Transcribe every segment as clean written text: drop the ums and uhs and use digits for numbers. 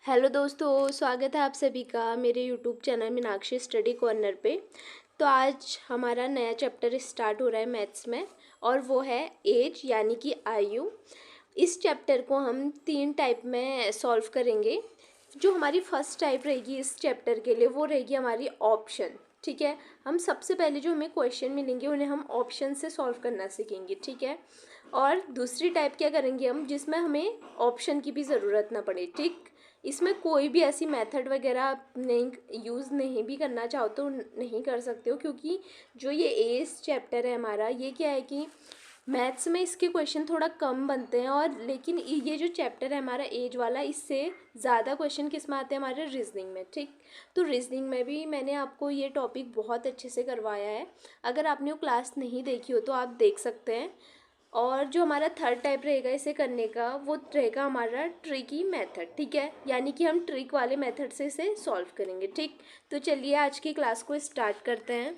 Hello दोस्तों, स्वागत है आप सभी का मेरे YouTube channel Meenakshi study corner पे। तो आज हमारा नया चैप्टर स्टार्ट हो रहा है मैथ्स में, और वो है एज यानी कि आयु। इस चैप्टर को हम 3 टाइप में सॉल्व करेंगे। जो हमारी फर्स्ट टाइप रहेगी इस चैप्टर के लिए वो रहेगी हमारी ऑप्शन। ठीक है, हम सबसे पहले जो हमें क्वेश्चन मिलेंगे उन्हें हम ऑप्शन से सॉल्व करना सीखेंगे। ठीक है, और दूसरी टाइप क्या करेंगे हम, जिसमें हमें ऑप्शन की भी ज़रूरत ना पड़े। ठीक, इसमें कोई भी ऐसी मेथड वगैरह आप नहीं यूज़ नहीं भी करना चाहो तो नहीं कर सकते हो, क्योंकि जो ये एज चैप्टर है हमारा, ये क्या है कि मैथ्स में इसके क्वेश्चन थोड़ा कम बनते हैं, और लेकिन ये जो चैप्टर है हमारा एज वाला, इससे ज़्यादा क्वेश्चन किस में आते हैं, हमारे रीजनिंग में। ठीक, तो रीजनिंग में भी मैंने आपको ये टॉपिक बहुत अच्छे से करवाया है। अगर आपने वो क्लास नहीं देखी हो तो आप देख सकते हैं। और जो हमारा थर्ड टाइप रहेगा इसे करने का, वो रहेगा हमारा ट्रिकी मेथड। ठीक है, यानी कि हम ट्रिक वाले मेथड से इसे सॉल्व करेंगे। ठीक, तो चलिए आज की क्लास को स्टार्ट करते हैं।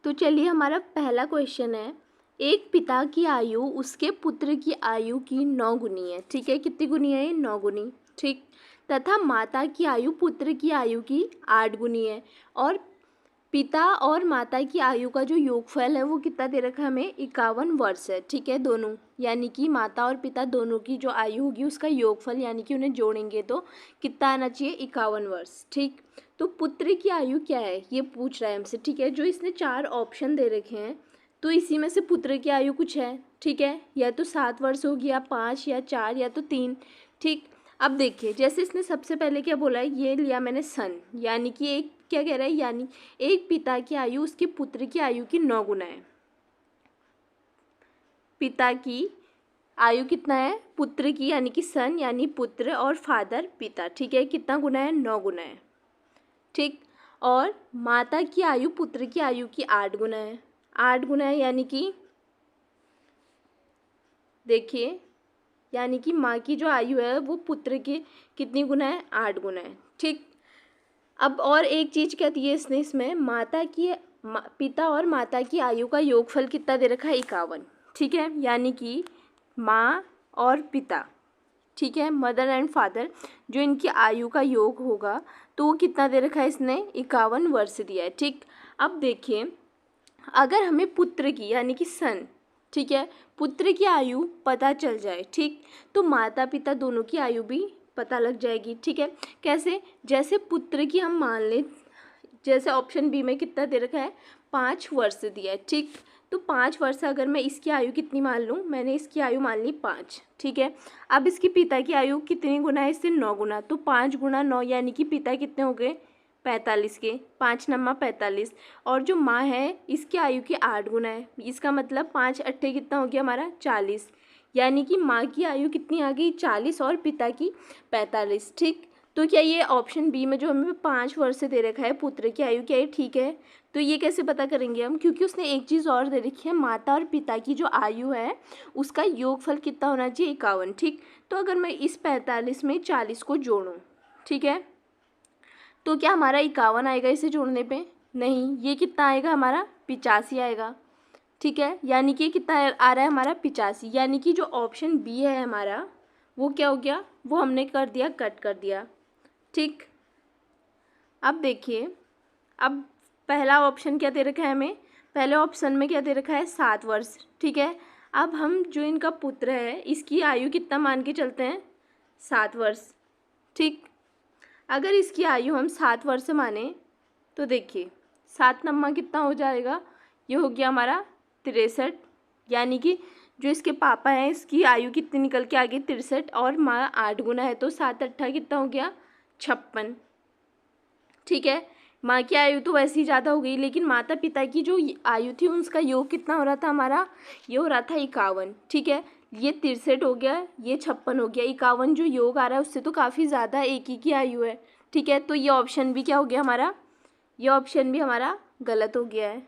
तो चलिए, हमारा पहला क्वेश्चन है, एक पिता की आयु उसके पुत्र की आयु की 9 गुनी है। ठीक है, कितनी गुनी है ये? 9 गुनी। ठीक, तथा माता की आयु पुत्र की आयु की 8 गुनी है। और पिता और माता की आयु का जो योगफल है वो कितना दे रखा है हमें? 51 वर्ष है। ठीक है, दोनों यानी कि माता और पिता दोनों की जो आयु होगी उसका योगफल यानी कि उन्हें जोड़ेंगे तो कितना आना चाहिए? 51 वर्ष। ठीक, तो पुत्र की आयु क्या है ये पूछ रहा है हमसे। ठीक है, जो इसने 4 ऑप्शन दे रखे हैं तो इसी में से पुत्र की आयु कुछ है। ठीक है, या तो 7 वर्ष होगी, या 5, या 4, या तो 3। ठीक, अब देखिए, जैसे इसने सबसे पहले क्या बोला है, ये लिया मैंने सन, यानी कि एक क्या कह रहा है, यानी एक पिता की आयु उसके पुत्र की आयु की 9 गुना है। पिता की आयु कितना है? पुत्र की यानी कि सन यानी पुत्र, और फादर पिता। ठीक है, कितना गुना है? 9 गुना है। ठीक, और माता की आयु पुत्र की आयु की 8 गुना है। 8 गुना है यानी कि देखिए, यानी कि माँ की जो आयु है वो पुत्र की कितनी गुना है? 8 गुना है। ठीक, अब और एक चीज़ क्या दी है इसने, इसमें माता की पिता और माता की आयु का योगफल कितना दे रखा है? 51। ठीक है, यानी कि माँ और पिता, ठीक है, मदर एंड फादर, जो इनकी आयु का योग होगा तो वो कितना दे रखा है इसने? 51 वर्ष दिया है। ठीक, अब देखिए, अगर हमें पुत्र की यानी कि सन, ठीक है, पुत्र की आयु पता चल जाए, ठीक, तो माता पिता दोनों की आयु भी पता लग जाएगी। ठीक है, कैसे? जैसे पुत्र की हम मान लें, जैसे ऑप्शन बी में कितना दे रखा है? 5 वर्ष दिया है। ठीक, तो 5 वर्ष अगर मैं इसकी आयु कितनी मान लूँ, मैंने इसकी आयु मान ली 5। ठीक है, अब इसकी पिता की आयु कितनी गुना है इससे? 9 गुना। तो 5 गुना 9 यानी कि पिता कितने हो गए? 45 के। 5 नम्मा 45। और जो माँ है इसकी आयु की 8 गुना है, इसका मतलब 5 अट्ठे कितना हो गया हमारा? 40। यानी कि माँ की आयु कितनी आ गई? 40, और पिता की 45। ठीक, तो क्या ये ऑप्शन बी में जो हमें 5 वर्ष से दे रखा है पुत्र की आयु, क्या ये ठीक है? तो ये कैसे पता करेंगे हम, क्योंकि उसने एक चीज़ और दे रखी है, माता और पिता की जो आयु है उसका योगफल कितना होना चाहिए? 51। ठीक, तो अगर मैं इस 45 में 40 को जोड़ूँ, ठीक है, तो क्या हमारा 51 आएगा इसे जोड़ने पे? नहीं, ये कितना आएगा हमारा? 85 आएगा। ठीक है, यानी कि कितना आ रहा है हमारा? 85। यानी कि जो ऑप्शन बी है हमारा वो क्या हो गया? वो हमने कर दिया, कट कर दिया। ठीक, अब देखिए, अब पहला ऑप्शन क्या दे रखा है हमें? पहले ऑप्शन में क्या दे रखा है? 7 वर्ष। ठीक है, अब हम जो इनका पुत्र है इसकी आयु कितना मान के चलते हैं? 7 वर्ष। ठीक, अगर इसकी आयु हम 7 वर्ष माने तो देखिए 7 नम्मा कितना हो जाएगा? ये हो गया हमारा 63। यानी कि जो इसके पापा हैं इसकी आयु कितनी निकल के आ गई? 63, और माँ 8 गुना है तो 7 अट्ठा कितना हो गया? 56। ठीक है, माँ की आयु तो वैसे ही ज़्यादा हो गई, लेकिन माता पिता की जो आयु थी उसका योग कितना हो रहा था हमारा? ये हो रहा था 51। ठीक है, ये 63 हो गया, ये 56 हो गया, 51 जो योग आ रहा है उससे तो काफ़ी ज़्यादा एक ही की आयु है। ठीक है, तो ये ऑप्शन भी क्या हो गया हमारा? ये ऑप्शन भी हमारा गलत हो गया है।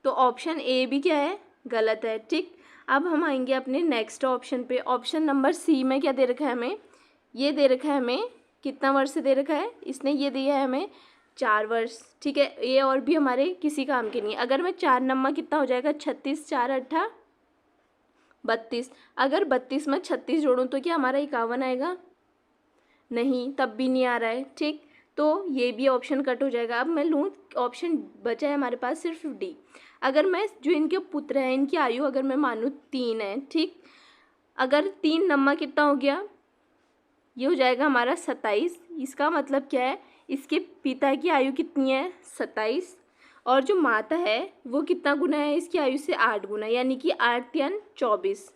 तो ऑप्शन ए भी क्या है? गलत है। ठीक, अब हम आएंगे अपने नेक्स्ट ऑप्शन पे। ऑप्शन नंबर सी में क्या दे रखा है हमें? ये दे रखा है हमें कितना वर्ष दे रखा है इसने? ये दिया है हमें 4 वर्ष। ठीक है, ये और भी हमारे किसी काम के नहीं। अगर मैं 4 नम्मा कितना हो जाएगा? 36, 4 अट्ठा 32। अगर 32 में 36 जोड़ूँ तो क्या हमारा 51 आएगा? नहीं, तब भी नहीं आ रहा है। ठीक, तो ये भी ऑप्शन कट हो जाएगा। अब मैं लूँ ऑप्शन बचा है हमारे पास सिर्फ डी। अगर मैं जो इनके पुत्र हैं इनकी आयु अगर मैं मानूँ 3 है, ठीक, अगर 3 नम्मा कितना हो गया? ये हो जाएगा हमारा 27। इसका मतलब क्या है? इसके पिता की आयु कितनी है? 27। और जो माता है वो कितना गुना है इसकी आयु से? 8 गुना, यानी कि 8 3 24।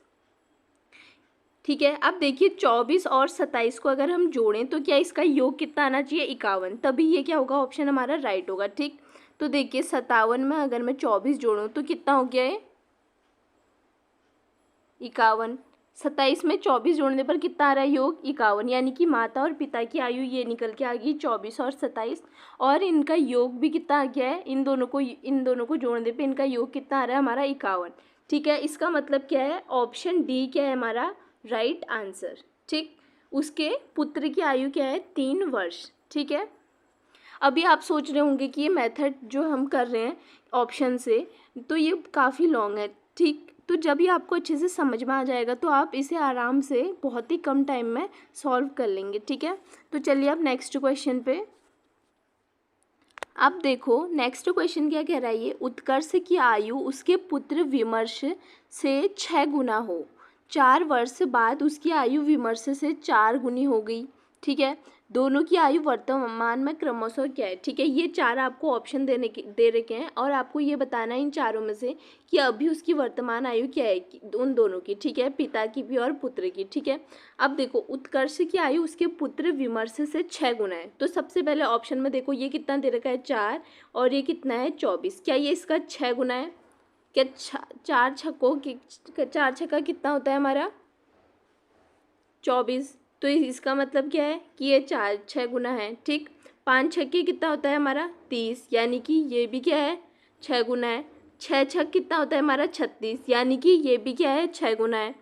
ठीक है, अब देखिए 24 और 27 को अगर हम जोड़ें तो क्या इसका योग कितना आना चाहिए? 51। तभी ये क्या होगा? ऑप्शन हमारा राइट होगा। ठीक, तो देखिए 57 में अगर मैं 24 जोड़ूँ तो कितना हो गया है? 51। 27 में 24 जोड़ने पर कितना आ रहा है योग? 51, यानी कि माता और पिता की आयु ये निकल के आ गई 24 और 27। और इनका योग भी कितना आ गया है? इन दोनों को जोड़ने पे इनका योग कितना आ रहा है हमारा? 51। ठीक है, इसका मतलब क्या है? ऑप्शन डी क्या है हमारा राइट आंसर। ठीक, उसके पुत्र की आयु क्या है? 3 वर्ष। ठीक है, अभी आप सोच रहे होंगे कि ये मेथड जो हम कर रहे हैं ऑप्शन से तो ये काफ़ी लॉन्ग है। ठीक, तो जब ये आपको अच्छे से समझ में आ जाएगा तो आप इसे आराम से बहुत ही कम टाइम में सॉल्व कर लेंगे। ठीक है, तो चलिए अब नेक्स्ट क्वेश्चन पे। अब देखो नेक्स्ट क्वेश्चन क्या कह रहा है? ये उत्कर्ष की आयु उसके पुत्र विमर्श से 6 गुना हो, 4 वर्ष बाद उसकी आयु विमर्श से 4 गुनी हो गई। ठीक है, दोनों की आयु वर्तमान में क्रमशः क्या है? ठीक है, ये 4 आपको ऑप्शन दे रखे हैं और आपको ये बताना है इन चारों में से कि अभी उसकी वर्तमान आयु क्या है उन दोनों की। ठीक है, पिता की भी और पुत्र की। ठीक है, अब देखो उत्कर्ष की आयु उसके पुत्र विमर्श से 6 गुना है। तो सबसे पहले ऑप्शन में देखो ये कितना दे रखा है? 4, और ये कितना है? 24। क्या ये इसका 6 गुना है? क्या 4 छक्का कितना होता है हमारा? 24। तो इसका मतलब क्या है कि ये 6 गुना है। ठीक, 5 छक्के कितना होता है हमारा? 30, यानी कि ये भी क्या है? 6 गुना है। 6 छक्के कितना होता है हमारा? 36, यानी कि ये भी क्या है? 6 गुना है।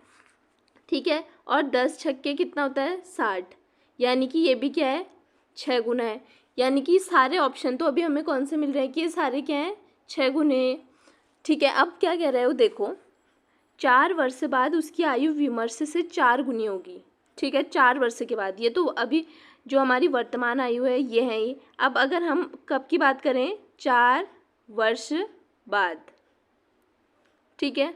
ठीक है, और 10 छक्के कितना होता है? 60, यानी कि ये भी क्या है? 6 गुना है। यानी कि सारे ऑप्शन तो अभी हमें कौन से मिल रहे हैं कि ये सारे क्या हैं? 6 गुने। ठीक है, अब क्या कह रहे हो? देखो 4 वर्ष बाद उसकी आयु विमर्श से 4 गुनी होगी। ठीक है, 4 वर्ष के बाद। ये तो अभी जो हमारी वर्तमान आयु है ये है ये। अब अगर हम कब की बात करें? 4 वर्ष बाद। ठीक है,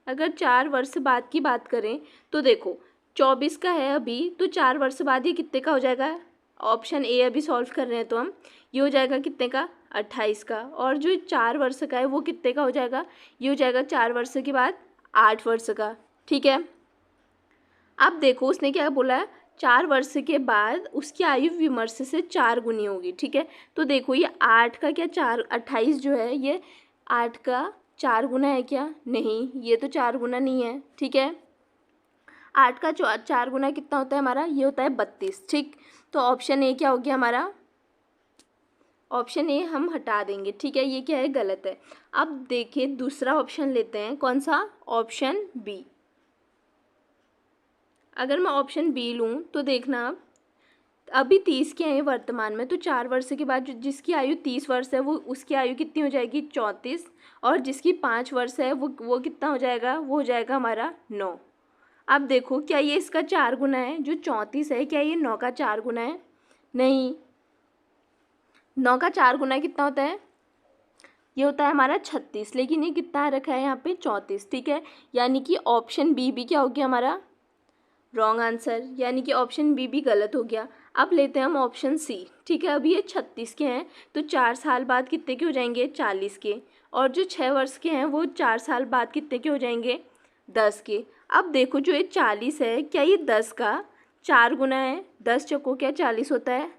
अगर 4 वर्ष बाद की बात करें तो देखो 24 का है अभी, तो 4 वर्ष बाद ये कितने का हो जाएगा? ऑप्शन ए अभी सॉल्व कर रहे हैं तो हम, ये हो जाएगा कितने का? 28 का। और जो 4 वर्ष का है वो कितने का हो जाएगा? ये हो जाएगा 4 वर्ष के बाद 8 वर्ष का। ठीक है, अब देखो उसने क्या बोला है? 4 वर्ष के बाद उसकी आयु विमर्श से 4 गुनी होगी। ठीक है, तो देखो ये 8 का क्या 28 जो है ये 8 का 4 गुना है क्या? नहीं, ये तो 4 गुना नहीं है। ठीक है, 8 का 4 गुना कितना होता है हमारा? ये होता है 32। ठीक, तो ऑप्शन ए क्या हो गया हमारा? ऑप्शन ए हम हटा देंगे। ठीक है, ये क्या है? गलत है। अब देखिए दूसरा ऑप्शन लेते हैं। कौन सा? Option B. अगर मैं ऑप्शन बी लूँ तो देखना आप, अभी 30 के हैं वर्तमान में, तो 4 वर्ष के बाद जिसकी आयु 30 वर्ष है वो उसकी आयु कितनी हो जाएगी? 34। और जिसकी 5 वर्ष है वो कितना हो जाएगा? वो हो जाएगा हमारा 9। अब देखो क्या ये इसका 4 गुना है? जो 34 है क्या ये 9 का 4 गुना है? नहीं, 9 का 4 गुना कितना होता है? ये होता है हमारा 36, लेकिन ये कितना रखा है यहाँ पे? 34। ठीक है, यानी कि ऑप्शन बी भी क्या हो गया हमारा? रॉन्ग आंसर, यानी कि ऑप्शन बी भी गलत हो गया। अब लेते हैं हम ऑप्शन सी। ठीक है, अभी ये 36 के हैं तो 4 साल बाद कितने के हो जाएंगे? 40 के। और जो 6 वर्ष के हैं वो 4 साल बाद कितने के हो जाएंगे? 10 के। अब देखो जो ये 40 है क्या ये 10 का 4 गुना है? 10 चौको क्या 40 होता है?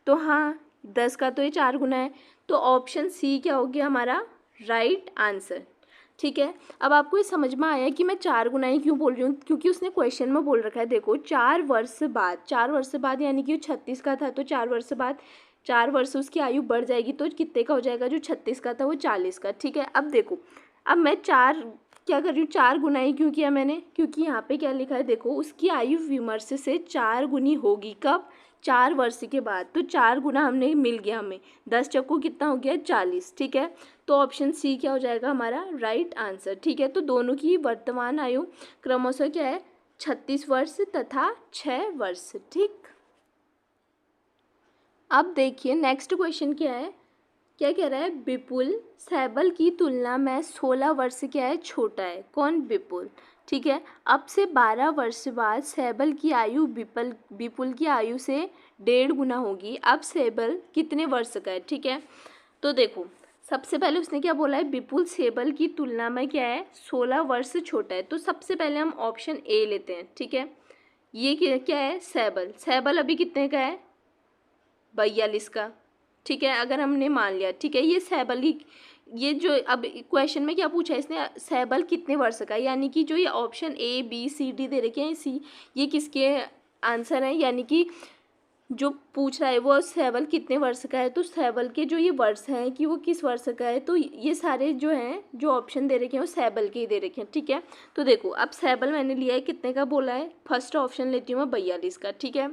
तो हाँ, 10 का तो ये 4 गुना है। तो ऑप्शन सी क्या हो गया हमारा राइट आंसर। ठीक है, अब आपको ये समझ में आया कि मैं 4 गुनाएं क्यों बोल रही हूँ? क्योंकि उसने क्वेश्चन में बोल रखा है देखो 4 वर्ष बाद। 4 वर्ष बाद यानी कि 36 का था तो 4 वर्ष बाद 4 वर्ष उसकी आयु बढ़ जाएगी तो कितने का हो जाएगा? जो 36 का था वो 40 का। ठीक है, अब देखो अब मैं 4 क्या कर रही हूँ, 4 गुना ही क्यों किया मैंने, क्योंकि यहाँ पे क्या लिखा है देखो, उसकी आयु विमर्श से 4 गुनी होगी। कब, 4 वर्ष के बाद। तो 4 गुना हमने मिल गया हमें, 10 चक्कू कितना हो गया, 40। ठीक है, तो ऑप्शन सी क्या हो जाएगा हमारा राइट आंसर। ठीक है, तो दोनों की वर्तमान आयु क्रमशः क्या है, 36 वर्ष तथा 6 वर्ष। ठीक, अब देखिए नेक्स्ट क्वेश्चन क्या है, क्या कह रहा है, विपुल सैबल की तुलना में 16 वर्ष क्या है, छोटा है। कौन, विपुल। ठीक है, अब से 12 वर्ष बाद सैबल की आयु विपुल की आयु से 1.5 गुना होगी। अब सैबल कितने वर्ष का है। ठीक है, तो देखो सबसे पहले उसने क्या बोला है, विपुल सैबल की तुलना में क्या है, 16 वर्ष छोटा है। तो सबसे पहले हम ऑप्शन ए लेते हैं। ठीक है, ये क्या है, सैबल अभी कितने का है, 42 का। ठीक है, अगर हमने मान लिया, ठीक है, ये सैबल ही, ये जो अब क्वेश्चन में क्या पूछा है इसने, सैबल कितने वर्ष का, यानी कि जो ये option A B C D दे रखे हैं, सी ये किसके आंसर हैं, यानी कि जो पूछ रहा है वो सैबल कितने वर्ष का है। तो सैबल के जो ये वर्ष हैं कि वो किस वर्ष का है, तो ये सारे जो हैं जो ऑप्शन दे रखे हैं वो सैबल के ही दे रखे हैं। ठीक है, तो देखो अब सैबल मैंने लिया है, कितने का बोला है, फर्स्ट ऑप्शन लेती हूँ मैं 42 का। ठीक है,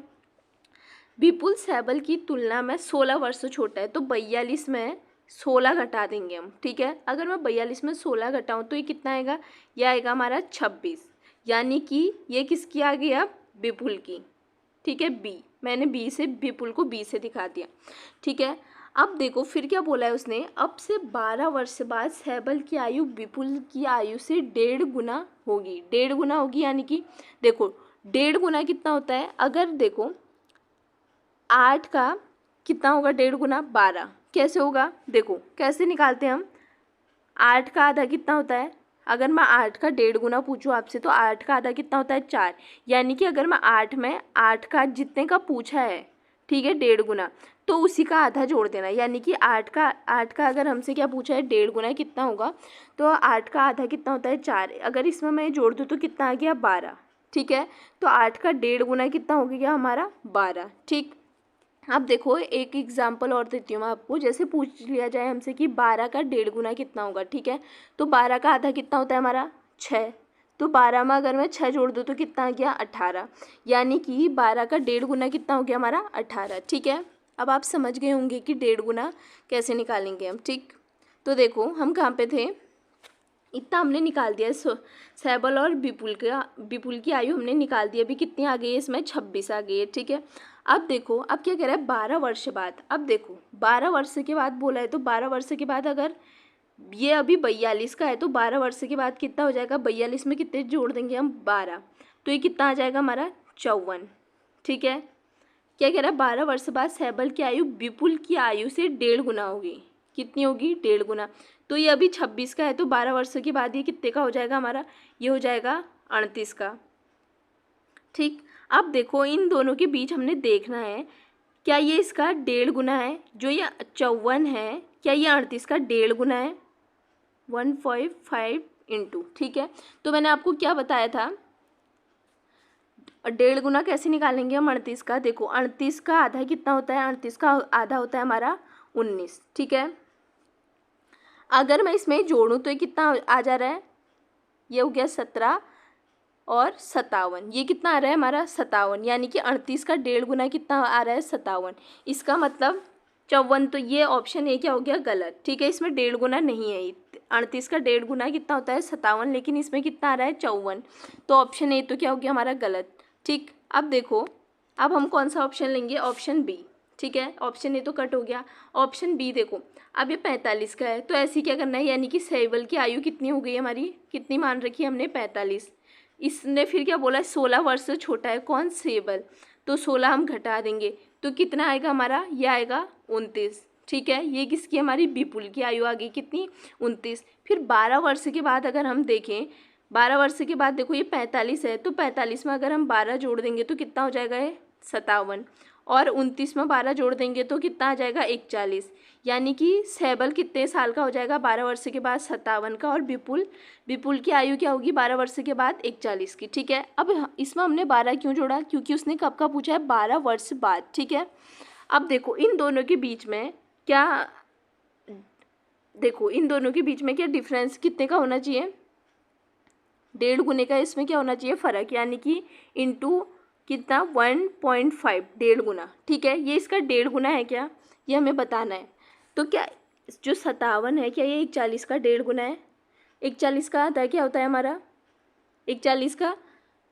विपुल सैबल की तुलना में 16 वर्ष छोटा है, तो 42 में 16 घटा देंगे हम। ठीक है, अगर मैं 42 में 16 घटाऊँ तो ये कितना आएगा, ये आएगा हमारा 26, यानी कि ये किसकी आ गई अब, विपुल की। ठीक है, बी, मैंने बी से विपुल को बी से दिखा दिया। ठीक है, अब देखो फिर क्या बोला है उसने, अब से 12 वर्ष बाद सैबल की आयु विपुल की आयु से 1.5 गुना होगी। 1.5 गुना होगी, यानी कि देखो 1.5 गुना कितना होता है, अगर देखो 8 का कितना होगा, 1.5 गुना 12, कैसे होगा, देखो कैसे निकालते हैं हम, 8 का आधा कितना होता है, अगर मैं 8 का 1.5 गुना पूछूँ आपसे तो 8 का आधा कितना होता है, 4, यानी कि अगर मैं 8 में 8 का जितने का पूछा है, ठीक है, 1.5 गुना, तो उसी का आधा जोड़ देना, यानी कि 8 का अगर हमसे क्या पूछा है, 1.5 गुना कितना होगा, तो 8 का आधा कितना होता है, 4, अगर इसमें मैं जोड़ दूँ तो कितना आ गया, 12। ठीक है, तो 8 का 1.5 गुना कितना हो गया हमारा, 12। ठीक, अब देखो एक एग्जाम्पल और देती हूँ मैं आपको, जैसे पूछ लिया जाए हमसे कि 12 का 1.5 गुना कितना होगा। ठीक है, तो 12 का आधा कितना होता है हमारा, 6, तो 12 में अगर मैं 6 जोड़ दूँ तो कितना आ गया, 18, यानी कि 12 का 1.5 गुना कितना हो गया हमारा, 18। ठीक है, अब आप समझ गए होंगे कि 1.5 गुना कैसे निकालेंगे हम। ठीक, तो देखो हम कहाँ पे थे, इतना हमने निकाल दिया, सैबल और विपुल की आयु हमने निकाल दी, अभी कितनी आ गई है इसमें, 26 आ गई है। ठीक है, अब देखो अब क्या कह रहा है, 12 वर्ष बाद, अब देखो 12 वर्ष के बाद बोला है, तो 12 वर्ष के बाद अगर ये अभी 42 का है तो 12 वर्ष के बाद कितना हो जाएगा, 42 में कितने जोड़ देंगे हम, 12, तो ये कितना आ जाएगा हमारा, 54। ठीक है, क्या कह रहा है, 12 वर्ष बाद सैबल की आयु विपुल की आयु से 1.5 गुना होगी। कितनी होगी, 1.5 गुना, तो ये अभी 26 का है, तो 12 वर्ष के बाद ये कितने का हो जाएगा हमारा, ये हो जाएगा 38 का। ठीक, अब देखो इन दोनों के बीच हमने देखना है, क्या ये इसका 1.5 गुना है, जो ये 54 है, क्या ये 38 का 1.5 गुना है, 1.5 इंटू। ठीक है, तो मैंने आपको क्या बताया था, 1.5 गुना कैसे निकालेंगे हम 38 का, देखो 38 का आधा कितना होता है, 38 का आधा होता है हमारा 19। ठीक है, अगर मैं इसमें जोड़ूँ तो ये कितना आ जा रहा है, ये हो गया 17 और 57, ये कितना आ रहा है हमारा 57, यानी कि 38 का 1.5 गुना कितना आ रहा है, 57, इसका मतलब 54, तो ये ऑप्शन ए क्या हो गया, गलत। ठीक है, इसमें 1.5 गुना नहीं है, 38 का 1.5 गुना कितना होता है, 57, लेकिन इसमें कितना आ रहा है, 54, तो ऑप्शन ए तो क्या हो गया हमारा गलत। ठीक, अब देखो अब हम कौन सा ऑप्शन लेंगे, ऑप्शन बी। ठीक है, ऑप्शन ए तो कट हो गया, ऑप्शन बी देखो अब ये 45 का है, तो ऐसे क्या करना है, यानी कि सैबल की आयु कितनी हो गई हमारी, कितनी मान रखी है हमने, 45, इसने फिर क्या बोला है, 16 वर्ष से छोटा है, कौन, सैबल, तो 16 हम घटा देंगे तो कितना आएगा हमारा, ये आएगा 29। ठीक है, ये किसकी, हमारी विपुल की आयु आ गई कितनी, 29। फिर 12 वर्ष के बाद अगर हम देखें, 12 वर्ष के बाद देखो ये 45 है, तो 45 में अगर हम 12 जोड़ देंगे तो कितना हो जाएगा, ये 57, और 29 में 12 जोड़ देंगे तो कितना आ जाएगा, 41, यानी कि सैबल कितने साल का हो जाएगा, 12 वर्ष के बाद 57 का, और विपुल की आयु क्या होगी 12 वर्ष के बाद 41 की। ठीक है, अब इसमें हमने 12 क्यों जोड़ा, क्योंकि उसने कब का पूछा है, 12 वर्ष बाद। ठीक है, अब देखो इन दोनों के बीच में क्या, देखो इन दोनों के बीच में क्या डिफरेंस कितने का होना चाहिए, डेढ़ गुने का इसमें क्या होना चाहिए फ़र्क, यानी कि इंटू कितना 1.5 डेढ़ गुना। ठीक है, ये इसका डेढ़ गुना है क्या, ये हमें बताना है। तो क्या जो 57 है क्या ये 41 का डेढ़ गुना है? 41 का आधा क्या होता है हमारा, 41 का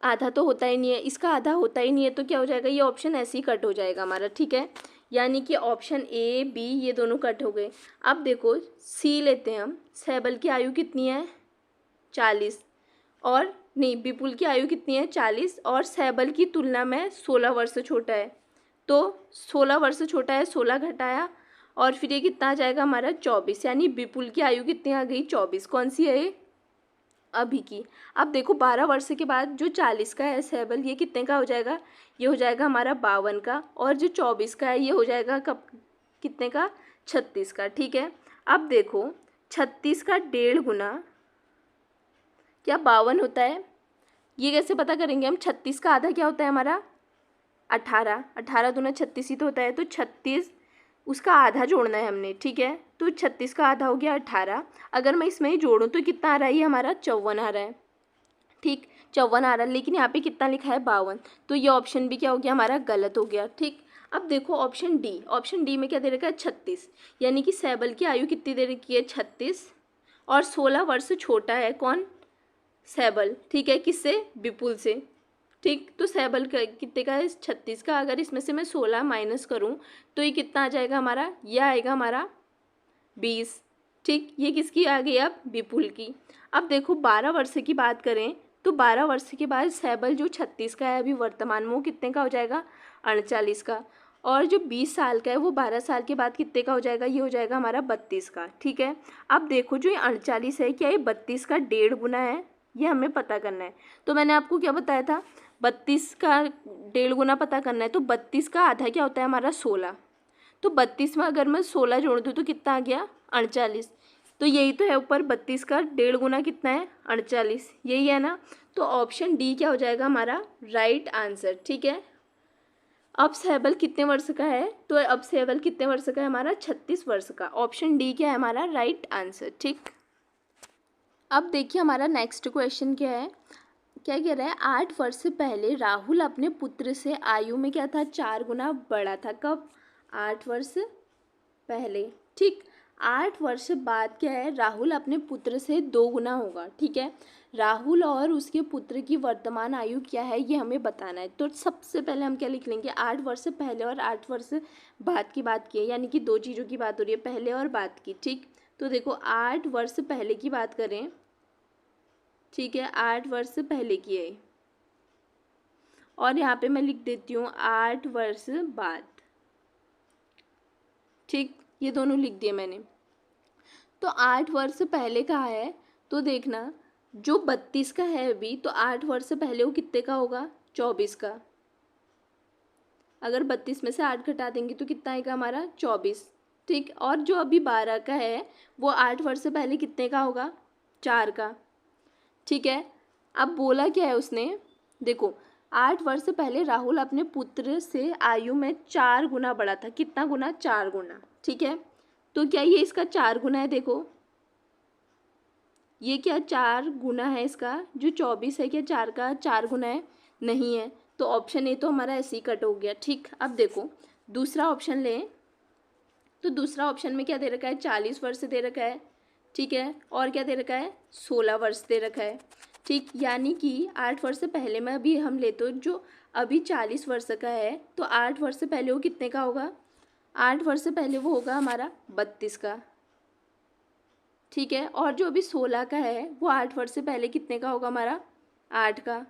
आधा तो होता ही नहीं है, इसका आधा होता ही नहीं है, तो क्या हो जाएगा, ये ऑप्शन ऐसे ही कट हो जाएगा हमारा। ठीक है, यानी कि ऑप्शन ए बी ये दोनों कट हो गए। अब देखो सी लेते हैं हम, सैबल की आयु कितनी है 40, और नहीं विपुल की आयु कितनी है 40, और सैबल की तुलना में 16 वर्ष छोटा है। तो 16 वर्ष छोटा है, 16 घटाया और फिर ये कितना आ जाएगा हमारा 24, यानी विपुल की आयु कितनी आ गई 24। कौन सी है ये, अभी की। अब देखो 12 वर्ष के बाद जो 40 का है सैबल, ये कितने का हो जाएगा, ये हो जाएगा हमारा 52 का, और जो 24 का है ये हो जाएगा कब कितने का 36 का। ठीक है, अब देखो 36 का डेढ़ गुना क्या 52 होता है, ये कैसे पता करेंगे हम। 36 का आधा क्या होता है हमारा 18, 18 दूना 36 ही तो होता है, तो 36 उसका आधा जोड़ना है हमने। ठीक है, तो 36 का आधा हो गया 18, अगर मैं इसमें ही जोड़ूँ तो कितना आ रहा है, ये हमारा 54 आ रहा है। ठीक, 54 आ रहा है, लेकिन यहाँ पे कितना लिखा है 52, तो ये ऑप्शन भी क्या हो गया हमारा गलत हो गया। ठीक, अब देखो ऑप्शन डी, ऑप्शन डी में क्या दे रखा है 36, यानी कि सैबल की आयु कितनी दे रखी है 36, और 16 वर्ष छोटा है कौन, सैबल। ठीक है, किससे, विपुल से। ठीक, तो सैबल का कितने का है 36 का, अगर इसमें से मैं 16 माइनस करूँ तो ये कितना आ जाएगा हमारा, ये आएगा हमारा 20। ठीक, ये किसकी आ गई अब, विपुल की। अब देखो 12 वर्ष की बात करें तो 12 वर्ष के बाद सैबल जो 36 का है अभी वर्तमान में, वो कितने का हो जाएगा 39 का, और जो 20 साल का है वो 12 साल के बाद कितने का हो जाएगा, ये हो जाएगा हमारा 32 का। ठीक है, अब देखो जो ये 39 है क्या ये 32 का डेढ़ गुना है, ये हमें पता करना है। तो मैंने आपको क्या बताया था, 32 का डेढ़ गुना पता करना है, तो 32 का आधा क्या होता है हमारा 16, तो 32 में अगर मैं 16 जोड़ दूँ तो कितना आ गया 39, तो यही तो है ऊपर 32 का डेढ़ गुना कितना है 48, यही है ना। तो ऑप्शन डी क्या हो जाएगा हमारा राइट आंसर। ठीक है, अब सैबल कितने वर्ष का है, तो अब सैबल कितने वर्ष का है हमारा 36 वर्ष का, ऑप्शन डी क्या है हमारा राइट आंसर। ठीक, अब देखिए हमारा नेक्स्ट क्वेश्चन क्या है, क्या कह रहा है 8 वर्ष पहले राहुल अपने पुत्र से आयु में क्या था 4 गुना बड़ा था, कब 8 वर्ष पहले। ठीक, 8 वर्ष बाद क्या है राहुल अपने पुत्र से 2 गुना होगा। ठीक है, राहुल और उसके पुत्र की वर्तमान आयु क्या है ये हमें बताना है। तो सबसे पहले हम क्या लिख लेंगे, 8 वर्ष पहले और 8 वर्ष बाद की बात की है, यानी कि दो चीज़ों की बात हो रही है, पहले और बाद की। ठीक, तो देखो 8 वर्ष पहले की बात करें, ठीक है 8 वर्ष पहले की है, और यहाँ पे मैं लिख देती हूँ 8 वर्ष बाद। ठीक, ये दोनों लिख दिए मैंने। तो 8 वर्ष पहले का है, तो देखना जो 32 का है अभी, तो 8 वर्ष पहले वो कितने का होगा 24 का, अगर 32 में से 8 घटा देंगे तो कितना आएगा हमारा 24। ठीक, और जो अभी 12 का है वो 8 वर्ष पहले कितने का होगा 4 का। ठीक है, अब बोला क्या है उसने, देखो 8 वर्ष पहले राहुल अपने पुत्र से आयु में 4 गुना बड़ा था, कितना गुना 4 गुना। ठीक है, तो क्या ये इसका 4 गुना है, देखो ये क्या 4 गुना है इसका, जो 24 है क्या 4 का 4 गुना है, नहीं है, तो ऑप्शन ए तो हमारा ऐसे ही कट हो गया। ठीक, अब देखो दूसरा ऑप्शन लें, तो दूसरा ऑप्शन में क्या दे रखा है 40 वर्ष दे रखा है। ठीक है, और क्या दे रखा है 16 वर्ष दे रखा है। ठीक, यानी कि 8 वर्ष पहले में अभी हम ले तो जो अभी 40 वर्ष का है, तो 8 वर्ष पहले वो कितने का होगा, 8 वर्ष पहले वो होगा हमारा 32 का। ठीक है, और जो अभी 16 का है वो 8 वर्ष पहले कितने का होगा हमारा 8 का।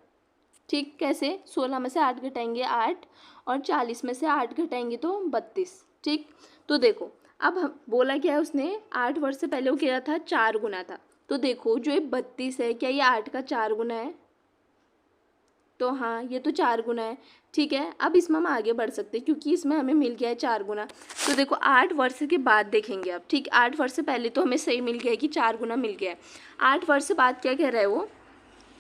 ठीक, कैसे 16 में से 8 घटाएंगे 8, और 40 में से 8 घटाएंगे तो 32। ठीक, तो देखो अब हम बोला क्या है उसने 8 वर्ष से पहले वो क्या था 4 गुना था, तो देखो जो ये 32 है क्या ये 8 का 4 गुना है, तो हाँ ये तो 4 गुना है। ठीक है, अब इसमें हम आगे बढ़ सकते हैं क्योंकि इसमें हमें मिल गया है 4 गुना। तो देखो 8 वर्ष के बाद देखेंगे अब। ठीक, 8 वर्ष से पहले तो हमें सही मिल गया है कि 4 गुना मिल गया है। 8 वर्ष बाद क्या कह रहा है वो,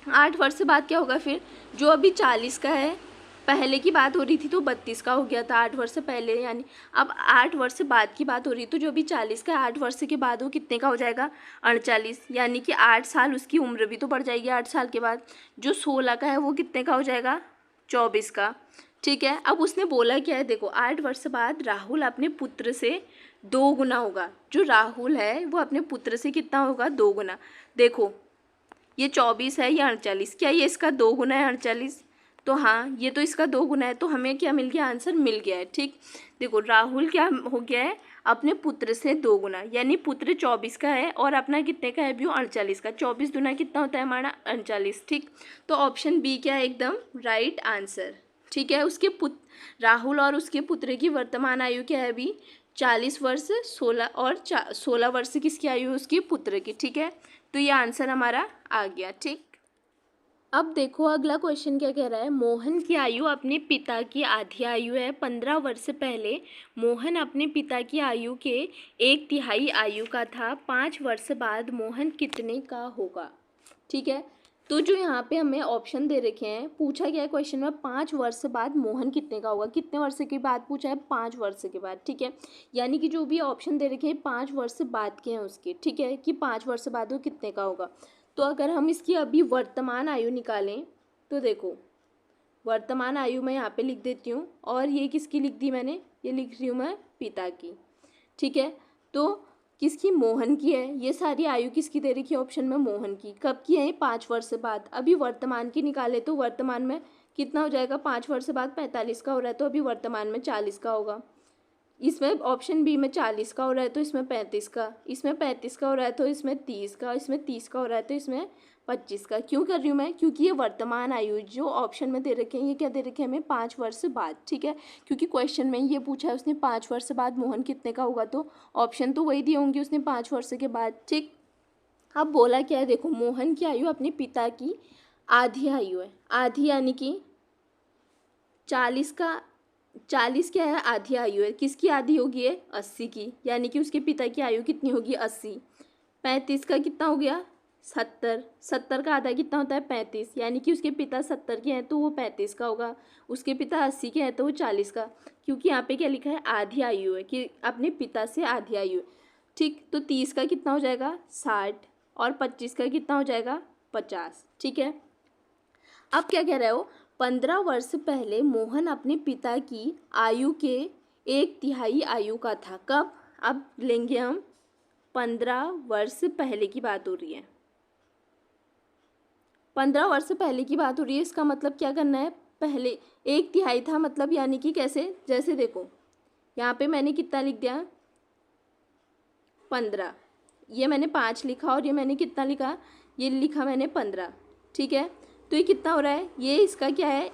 8 वर्ष बाद क्या होगा फिर, जो अभी 40 का है पहले की बात हो रही थी तो 32 का हो गया था 8 वर्ष पहले, यानी अब 8 वर्ष बाद की बात हो रही, तो जो भी 40 का 8 वर्ष के बाद वो कितने का हो जाएगा 48, यानी कि 8 साल उसकी उम्र भी तो बढ़ जाएगी 8 साल के बाद। जो 16 का है वो कितने का हो जाएगा 24 का। ठीक है, अब उसने बोला क्या है, देखो 8 वर्ष बाद राहुल अपने पुत्र से 2 गुना होगा। जो राहुल है वो अपने पुत्र से कितना होगा 2 गुना। देखो ये 24 है, ये 48, क्या ये इसका 2 गुना है 48? तो हाँ ये तो इसका 2 गुना है, तो हमें क्या मिल गया, आंसर मिल गया है। ठीक, देखो राहुल क्या हो गया है अपने पुत्र से 2 गुना, यानी पुत्र 24 का है और अपना कितने का है भी 48 का। 24 दुना कितना होता है हमारा 48। ठीक, तो ऑप्शन बी क्या है एकदम राइट आंसर। ठीक है, उसके राहुल और उसके पुत्र की वर्तमान आयु क्या है अभी 40 वर्ष, 16 और 16 वर्ष किसकी आयु है उसके पुत्र की। ठीक है, तो ये आंसर हमारा आ गया। ठीक, अब देखो अगला क्वेश्चन क्या कह रहा है, मोहन की आयु अपने पिता की आधी आयु है। 15 वर्ष पहले मोहन अपने पिता की आयु के 1/3 आयु का था। 5 वर्ष बाद मोहन कितने का होगा। ठीक है, तो जो यहाँ पे हमें ऑप्शन दे रखे हैं, पूछा गया है क्वेश्चन में 5 वर्ष बाद मोहन कितने का होगा। कितने वर्ष के बाद पूछा है 5 वर्ष के बाद। ठीक है, यानी कि जो भी ऑप्शन दे रखे हैं 5 वर्ष बाद के हैं उसके। ठीक है, कि 5 वर्ष बाद वो कितने का होगा। तो अगर हम इसकी अभी वर्तमान आयु निकालें तो देखो वर्तमान आयु मैं यहाँ पे लिख देती हूँ, और ये किसकी लिख दी मैंने, ये लिख रही हूँ मैं पिता की। ठीक है, तो किसकी, मोहन की है। ये सारी आयु किसकी दे रखी है ऑप्शन में, मोहन की। कब की है, 5 वर्ष बाद। अभी वर्तमान की निकाले तो वर्तमान में कितना हो जाएगा, 5 वर्ष बाद 45 का हो रहा है, तो अभी वर्तमान में 40 का होगा। इसमें ऑप्शन बी में 40 का हो रहा है तो इसमें 35 का, इसमें 35 का हो रहा है तो इसमें 30 का, इसमें 30 का हो रहा है तो इसमें 25 का। क्यों कर रही हूँ मैं, क्योंकि ये वर्तमान आयु जो ऑप्शन में दे रखे हैं ये क्या दे रखे हैं हमें 5 वर्ष बाद। ठीक है, क्योंकि क्वेश्चन में ये पूछा है उसने 5 वर्ष बाद मोहन कितने का होगा, तो ऑप्शन तो वही दिए होंगे उसने 5 वर्ष के बाद। ठीक, अब बोला क्या है, देखो मोहन की आयु अपने पिता की आधी आयु है। आधी यानी कि 40 क्या है, आधी आयु है। किसकी आधी होगी है 80 की, यानी कि उसके पिता की आयु कितनी होगी 80। 35 का कितना हो गया 70, 70 का आधा कितना होता है 35, यानी कि उसके पिता 70 के हैं तो वो 35 का होगा। उसके पिता 80 के हैं तो वो 40 का, क्योंकि यहाँ पे क्या लिखा है आधी आयु है कि अपने पिता से आधी आयु है। ठीक, तो 30 का कितना हो जाएगा 60, और 25 का कितना हो जाएगा 50। ठीक है, अब क्या कह रहे हो, 15 वर्ष पहले मोहन अपने पिता की आयु के 1/3 आयु का था। कब, अब लेंगे हम 15 वर्ष पहले की बात हो रही है। 15 वर्ष पहले की बात हो रही है, इसका मतलब क्या करना है, पहले 1/3 था मतलब, यानी कि कैसे, जैसे देखो यहाँ पे मैंने कितना लिख दिया 15, ये मैंने 5 लिखा और ये मैंने कितना लिखा, ये लिखा मैंने 15। ठीक है, तो ये कितना हो रहा है, ये इसका क्या है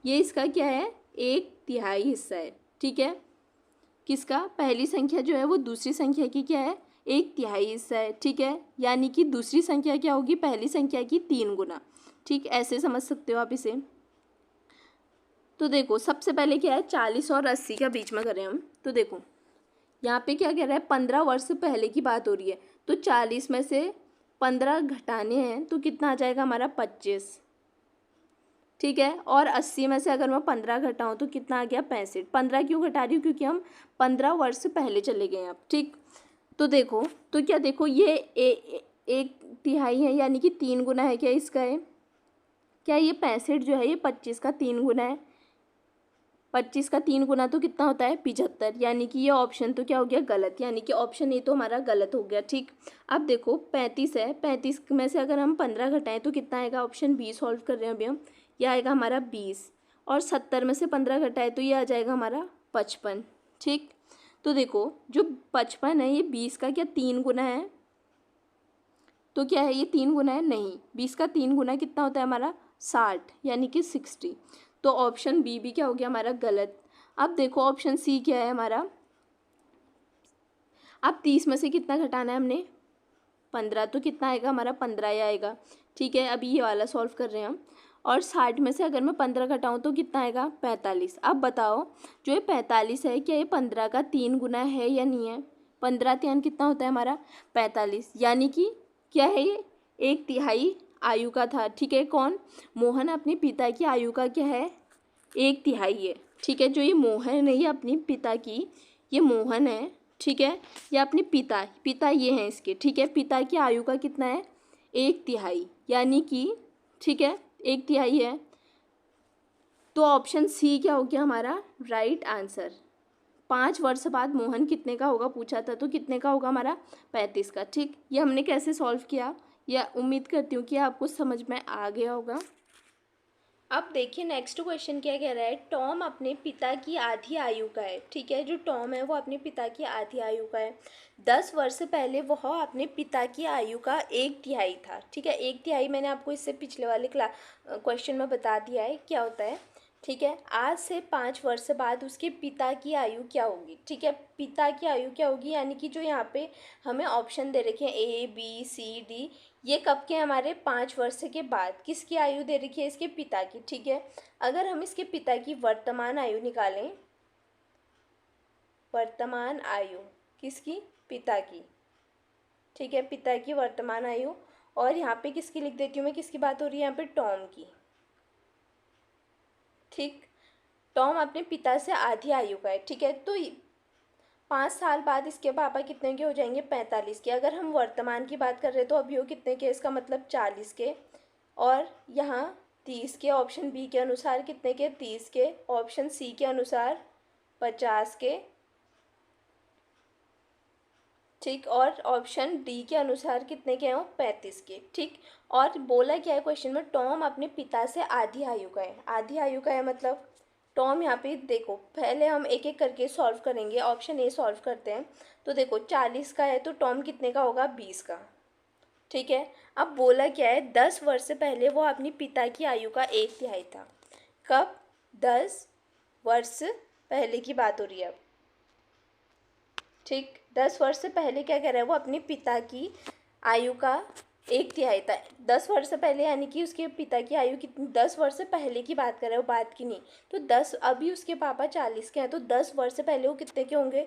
ये इसका क्या है 1/3 हिस्सा है। ठीक है, किसका, पहली संख्या जो है वो दूसरी संख्या की क्या है 1/3 हिस्सा है। ठीक है, यानी कि दूसरी संख्या क्या होगी पहली संख्या की 3 गुना। ठीक, ऐसे समझ सकते हो आप इसे। तो देखो सबसे पहले क्या है 40 और 80 का बीच में करें हम, तो देखो यहाँ पे क्या कह रहा है 15 वर्ष पहले की बात हो रही है, तो 40 में से 15 घटाने हैं तो कितना आ जाएगा हमारा 25। ठीक है, और 80 में से अगर मैं 15 घटाऊँ तो कितना आ गया 65। 15 क्यों घटा रही हूँ, क्योंकि हम 15 वर्ष पहले चले गए अब। ठीक, तो देखो तो क्या देखो ये 1/3 है, यानी कि 3 गुना है क्या इसका है, क्या ये 65 जो है ये 25 का 3 गुना है। 25 का 3 गुना तो कितना होता है 75, यानी कि ये ऑप्शन तो क्या हो गया गलत, यानी कि ऑप्शन ए तो हमारा गलत हो गया। ठीक, अब देखो 35 है, 35 में से अगर हम 15 घटाएं तो कितना आएगा, ऑप्शन बी सॉल्व कर रहे हैं अभी हम, ये आएगा हमारा 20, और 70 में से 15 घटाए तो ये आ जाएगा हमारा 55। ठीक, तो देखो जो 55 है ये 20 का क्या 3 गुना है, तो क्या है ये 3 गुना है, नहीं 20 का 3 गुना कितना होता है हमारा 60, यानी कि 60। तो ऑप्शन बी भी क्या हो गया हमारा गलत। अब देखो ऑप्शन सी क्या है हमारा, अब 30 में से कितना घटाना है हमने 15, तो कितना आएगा हमारा 15 ही आएगा। ठीक है, अभी ये वाला सॉल्व कर रहे हैं हम, और 60 में से अगर मैं 15 घटाऊँ तो कितना आएगा 45। अब बताओ जो ये 45 है क्या ये 15 का 3 गुना है या नहीं है, 15 3 कितना होता है हमारा 45, यानी कि क्या है ये 1/3 आयु का था, ठीक है। कौन? मोहन अपने पिता की आयु का क्या है? 1/3 है, ठीक है। जो ये मोहन है ये अपने पिता की, ये मोहन है, ठीक है। ये अपने पिता ये हैं इसके, ठीक है। पिता की आयु का कितना है? 1/3, यानी कि ठीक है 1/3 है। तो ऑप्शन सी क्या हो गया हमारा राइट आंसर। 5 वर्ष बाद मोहन कितने का होगा पूछा था, तो कितने का होगा हमारा? 35 का, ठीक। ये हमने कैसे सॉल्व किया, या उम्मीद करती हूँ कि आपको समझ में आ गया होगा। अब देखिए नेक्स्ट क्वेश्चन क्या कह रहा है। टॉम अपने पिता की आधी आयु का है, ठीक है। जो टॉम है वो अपने पिता की आधी आयु का है। 10 वर्ष पहले वह अपने पिता की आयु का 1/3 था, ठीक है। 1/3 मैंने आपको इससे पिछले वाले क्वेश्चन में बता दिया है क्या होता है, ठीक है। आज से 5 वर्ष बाद उसके पिता की आयु क्या होगी, ठीक है। पिता की आयु क्या होगी, यानी कि जो यहाँ पे हमें ऑप्शन दे रखे हैं ABCD, ये कब के हमारे 5 वर्ष के बाद किसकी आयु दे रखी है? इसके पिता की, ठीक है। अगर हम इसके पिता की वर्तमान आयु निकालें, वर्तमान आयु किसकी? पिता की, ठीक है। पिता की वर्तमान आयु, और यहाँ पे किसकी लिख देती हूँ मैं, किसकी बात हो रही है यहाँ पे? टॉम की, ठीक। टॉम अपने पिता से आधी आयु का है, ठीक है। तो 5 साल बाद इसके पापा कितने के हो जाएंगे? 45 के। अगर हम वर्तमान की बात कर रहे हैं तो अभी वो कितने के? इसका मतलब 40 के, और यहाँ 30 के। ऑप्शन बी के अनुसार कितने के? 30 के। ऑप्शन सी के अनुसार 50 के, ठीक। और ऑप्शन डी के अनुसार कितने के हैं? 35 के, ठीक। और बोला क्या है क्वेश्चन में? टॉम अपने पिता से आधी आयु का है। आधी आयु का है मतलब टॉम, यहाँ पे देखो पहले हम एक एक करके सॉल्व करेंगे। ऑप्शन ए सॉल्व करते हैं। तो देखो 40 का है तो टॉम कितने का होगा? 20 का, ठीक है। अब बोला क्या है? 10 वर्ष पहले वो अपनी पिता की आयु का 1/3 था। कब? 10 वर्ष पहले की बात हो रही है अब, ठीक। 10 वर्ष पहले क्या कह रहा है? वो अपने पिता की आयु का 1/3 था। 10 वर्ष पहले यानी कि उसके पिता की आयु कितनी? 10 वर्ष पहले की बात कर रहे हो, बात की नहीं। तो 10, अभी उसके पापा 40 के हैं, तो 10 वर्ष पहले वो कितने के होंगे?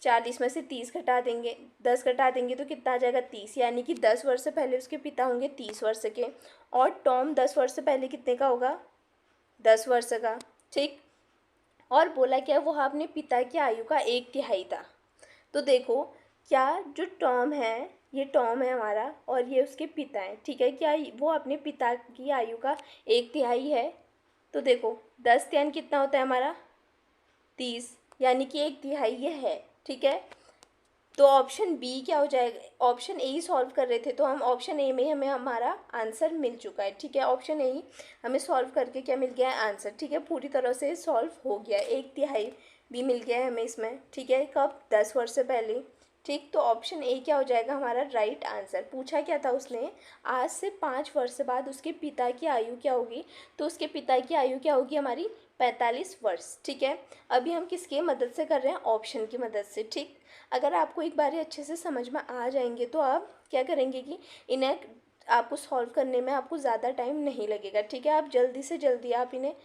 40 में से 30 घटा देंगे, 10 घटा देंगे तो कितना आ जाएगा? 30, यानी कि 10 वर्ष पहले उसके पिता होंगे 30 वर्ष के। और टॉम 10 वर्ष पहले कितने का होगा? 10 वर्ष का, ठीक। और बोला क्या? वो अपने पिता की आयु का 1/3 था। तो देखो क्या जो टॉम है, ये टॉम है हमारा, और ये उसके पिता हैं, ठीक है। क्या वो अपने पिता की आयु का 1/3 है? तो देखो 10 कितना होता है हमारा? 30, यानी कि 1/3 ये है, ठीक है। तो ऑप्शन बी क्या हो जाएगा? ऑप्शन ए ही सॉल्व कर रहे थे तो हम ऑप्शन ए में हमें हमारा आंसर मिल चुका है, ठीक है। ऑप्शन ए ही हमें सॉल्व करके क्या मिल गया है? आंसर, ठीक है। पूरी तरह से सॉल्व हो गया है, 1/3 भी मिल गया है हमें इसमें, ठीक है। कब? 10 वर्ष से पहले, ठीक। तो ऑप्शन ए क्या हो जाएगा हमारा राइट आंसर। पूछा क्या था उसने? आज से 5 वर्ष बाद उसके पिता की आयु क्या होगी? तो उसके पिता की आयु क्या होगी हमारी? 45 वर्ष, ठीक है। अभी हम किसकी मदद से कर रहे हैं? ऑप्शन की मदद से, ठीक। अगर आपको एक बार अच्छे से समझ में आ जाएंगे तो आप क्या करेंगे कि इन्हें आपको सॉल्व करने में आपको ज़्यादा टाइम नहीं लगेगा, ठीक है। आप जल्दी से जल्दी आप इन्हें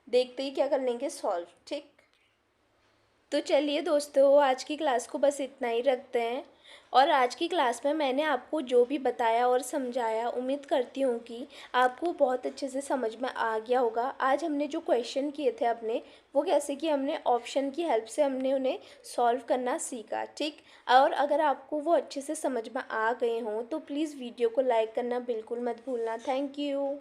देखते ही क्या कर लेंगे? सॉल्व, ठीक। तो चलिए दोस्तों आज की क्लास को बस इतना ही रखते हैं। और आज की क्लास में मैंने आपको जो भी बताया और समझाया, उम्मीद करती हूँ कि आपको बहुत अच्छे से समझ में आ गया होगा। आज हमने जो क्वेश्चन किए थे अपने, वो कैसे कि हमने ऑप्शन की हेल्प से हमने उन्हें सॉल्व करना सीखा, ठीक। और अगर आपको वो अच्छे से समझ में आ गए हों तो प्लीज़ वीडियो को लाइक करना बिल्कुल मत भूलना। Thank you.